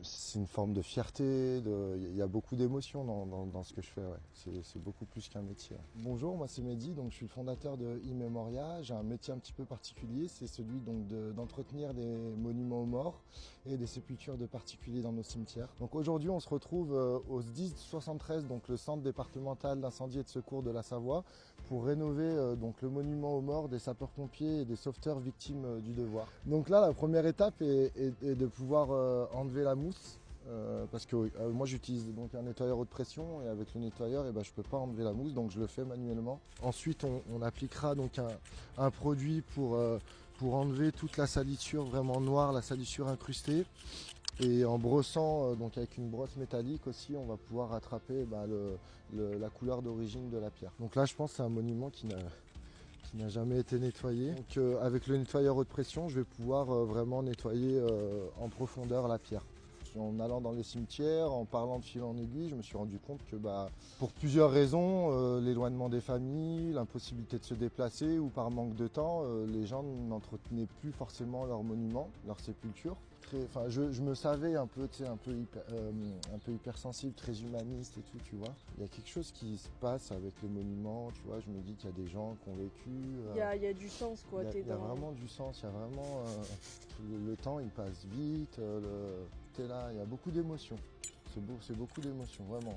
C'est une forme de fierté, il y a beaucoup d'émotions dans ce que je fais, ouais. C'est beaucoup plus qu'un métier. Bonjour, moi c'est Mehdi, donc je suis le fondateur de Immemoria. J'ai un métier un petit peu particulier, c'est celui donc d'entretenir des monuments aux morts et des sépultures de particuliers dans nos cimetières. Donc aujourd'hui on se retrouve au SDIS 73, donc le centre départemental d'incendie et de secours de la Savoie, pour rénover donc le monument aux morts des sapeurs-pompiers et des sauveteurs victimes du devoir. Donc là la première étape est de pouvoir enlever la mousse. Parce que moi j'utilise donc un nettoyeur haute pression et avec le nettoyeur je ne peux pas enlever la mousse, donc je le fais manuellement. Ensuite on appliquera donc un produit pour enlever toute la salissure vraiment noire, la salissure incrustée. Et en brossant donc avec une brosse métallique aussi, on va pouvoir rattraper la couleur d'origine de la pierre. Donc là je pense que c'est un monument qui n'a jamais été nettoyé. Donc avec le nettoyeur haute pression, je vais pouvoir vraiment nettoyer en profondeur la pierre. En allant dans les cimetières, en parlant de fil en aiguille, je me suis rendu compte que pour plusieurs raisons, l'éloignement des familles, l'impossibilité de se déplacer ou par manque de temps, les gens n'entretenaient plus forcément leurs monuments, leurs sépultures. Je me savais un peu hypersensible, très humaniste et tout, tu vois. Il y a quelque chose qui se passe avec les monuments, tu vois. Je me dis qu'il y a des gens qui ont vécu. Il y a du sens, quoi. Il y a vraiment du sens, il y a vraiment... le temps, il passe vite, t'es là, il y a beaucoup d'émotions. C'est beaucoup d'émotions, vraiment.